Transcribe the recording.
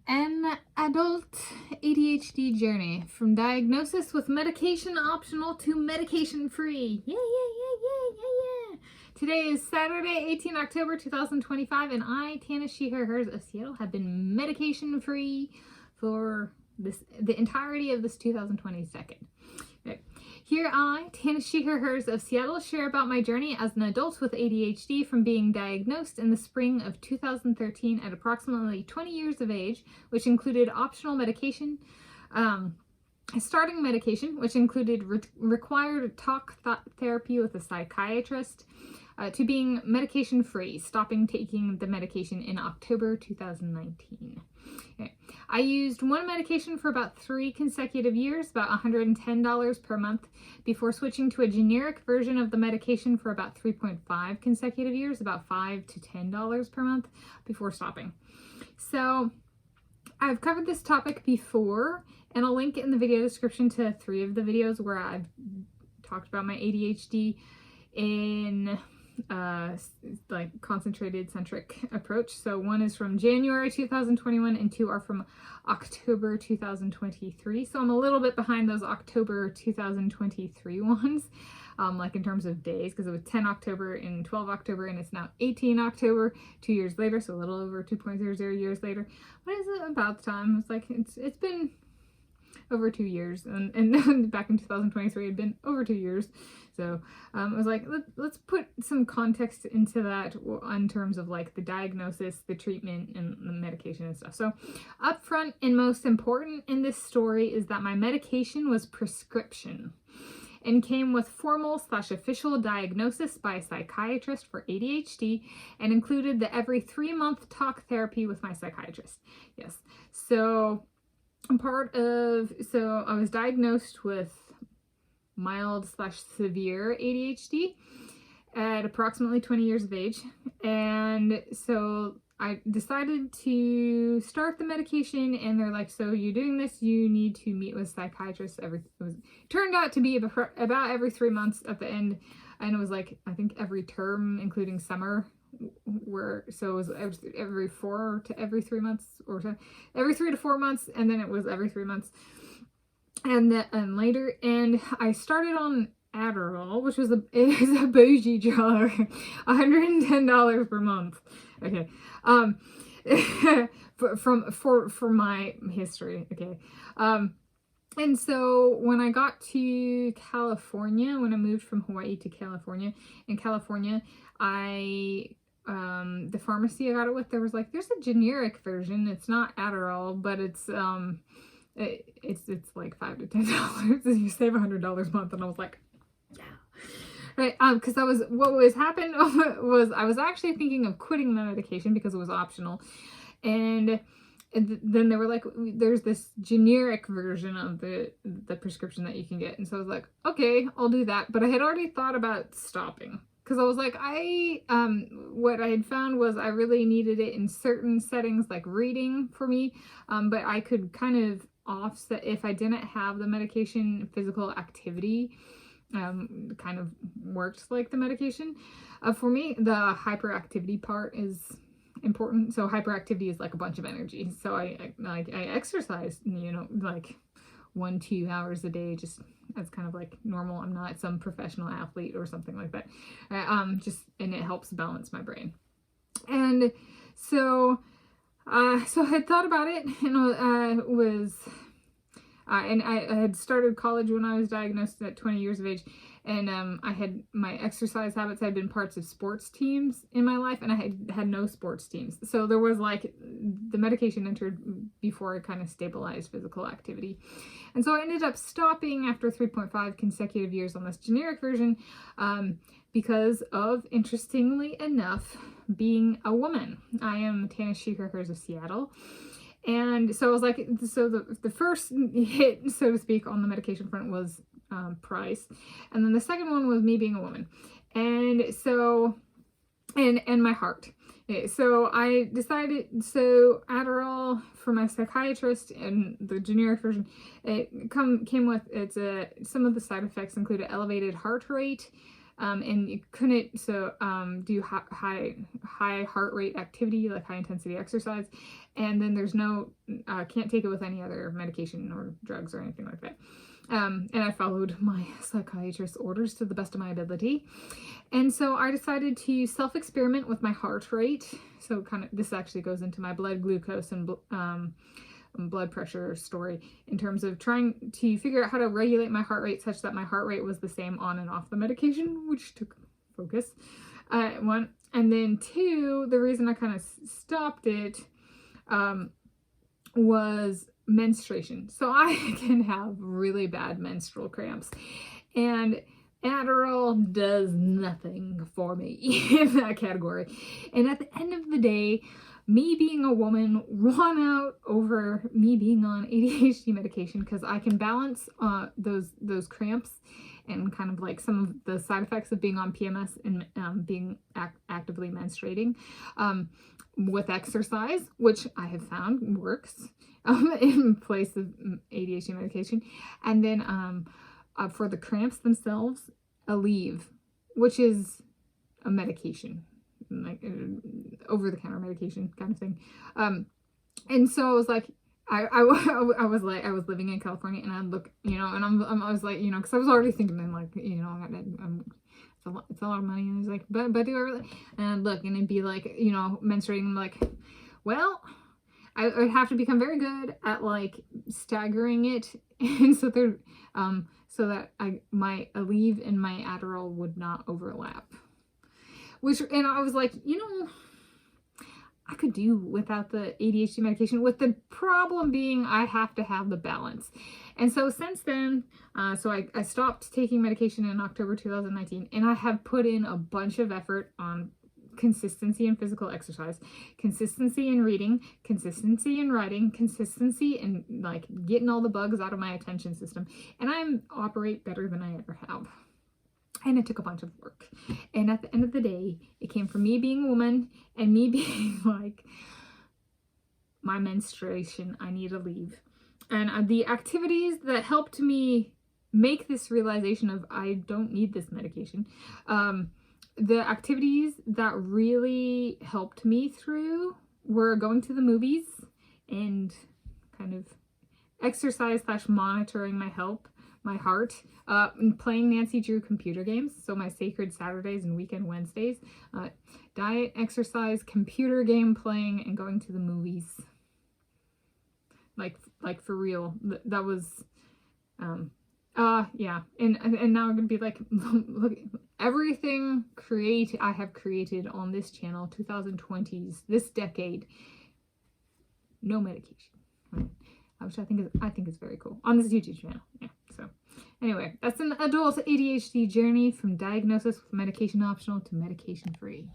An adult ADHD journey from diagnosis with medication optional to medication free. Yeah, yeah, yeah, yeah, yeah, yeah. Today is Saturday, 18 October 2025, and I, Tanis Coralee of Seattle, have been medication free for the entirety of this 2022. Okay. Here I, Tanis Coralee of Seattle, share about my journey as an adult with ADHD from being diagnosed in the spring of 2013 at approximately 20 years of age, which included optional medication, starting medication, which included required talk therapy with a psychiatrist, to being medication free, stopping taking the medication in October 2019. Okay. I used one medication for about 3 consecutive years, about $110 per month, before switching to a generic version of the medication for about 3.5 consecutive years, about $5 to $10 per month, before stopping. So I've covered this topic before, and I'll link in the video description to 3 of the videos where I've talked about my ADHD in like concentrated centric approach. So one is from January 2021 and 2 are from October 2023. So I'm a little bit behind those October 2023 ones, like in terms of days, because it was 10 October and 12 October, and it's now 18 October, 2 years later, so a little over 2.00 years later. What is it about the time? It's like it's been over 2 years, and back in 2023 it had been over 2 years. So I was like, let's put some context into that in terms of like the diagnosis, the treatment, and the medication and stuff. So up front and most important in this story is that my medication was prescription and came with formal/official diagnosis by a psychiatrist for ADHD, and included the every 3-month talk therapy with my psychiatrist. Yes. So I was diagnosed with mild/severe ADHD at approximately 20 years of age. And so I decided to start the medication, and they're like, so you're doing this, you need to meet with a psychiatrist turned out to be about every 3 months at the end. And it was like, I think every term, including summer, so it was every 4 to every 3 months, or so every 3 to 4 months, and then it was every 3 months, and later. And I started on Adderall, which was a bougie jar, $110 per month. Okay, for my history. Okay, and so when I got to California, when I moved from Hawaii to California, in California, the pharmacy I got it with, there was like, there's a generic version. It's not Adderall, but it's like $5 to $10 and you save $100 a month. And I was like, yeah. Right, because what happened was I was actually thinking of quitting the medication because it was optional. And then they were like, there's this generic version of the prescription that you can get. And so I was like, okay, I'll do that. But I had already thought about stopping, because I was like, what I had found was I really needed it in certain settings, like reading for me. But I could kind of offset, if I didn't have the medication, physical activity kind of worked like the medication. For me, the hyperactivity part is important. So hyperactivity is like a bunch of energy. So I exercise, like 1-2 hours a day, just as kind of like normal. I'm not some professional athlete or something like that. And it helps balance my brain. And so I had thought about it, and I had started college when I was diagnosed at 20 years of age. And I had my exercise habits had been parts of sports teams in my life, and I had no sports teams. So there was like, the medication entered before I kind of stabilized physical activity. And so I ended up stopping after 3.5 consecutive years on this generic version, because of, interestingly enough, being a woman. I am Tanis Coralee of Seattle. And so I was like, so the first hit, so to speak, on the medication front was price. And then the second one was me being a woman. And so, and my heart. So I decided, so Adderall for my psychiatrist, and the generic version, it came with, some of the side effects included elevated heart rate, And you couldn't do high heart rate activity, like high intensity exercise, and then there's no can't take it with any other medication or drugs or anything like that. And I followed my psychiatrist's orders to the best of my ability. And so I decided to self-experiment with my heart rate. So kind of, this actually goes into my blood glucose and blood pressure story in terms of trying to figure out how to regulate my heart rate such that my heart rate was the same on and off the medication, which took focus. One. And then two, the reason I kind of stopped it was menstruation. So I can have really bad menstrual cramps, and Adderall does nothing for me in that category. And at the end of the day, me being a woman won out over me being on ADHD medication, because I can balance those cramps and kind of like some of the side effects of being on PMS and being actively menstruating with exercise, which I have found works in place of ADHD medication. And then for the cramps themselves, Aleve, which is a medication, like over-the-counter medication kind of thing. And so I was like, I was living in California, and I'd look, and I was like, because I was already thinking, I'm like, it's a lot of money, and I was like, but do I really? And I'd look, and it'd be like, menstruating, I'm like, well, I would have to become very good at like staggering it, and so there, so that my Aleve and my Adderall would not overlap. And I was like, I could do without the ADHD medication, with the problem being I have to have the balance. And so since then, so I stopped taking medication in October 2019, and I have put in a bunch of effort on consistency in physical exercise, consistency in reading, consistency in writing, consistency in like getting all the bugs out of my attention system. And I operate better than I ever have. And it took a bunch of work. And at the end of the day, it came from me being a woman and me being like, my menstruation, I need to leave. And the activities that helped me make this realization of I don't need this medication, the activities that really helped me through were going to the movies and kind of exercise / monitoring my heart, and playing Nancy Drew computer games. So my sacred Saturdays and weekend Wednesdays, diet, exercise, computer game playing, and going to the movies. Like for real. That was, yeah. And now I'm gonna be like, look, everything I have created on this channel, 2020s, this decade, no medication, right? Which I think is very cool on this YouTube channel. Yeah. So anyway, that's an adult ADHD journey from diagnosis with medication optional to medication free.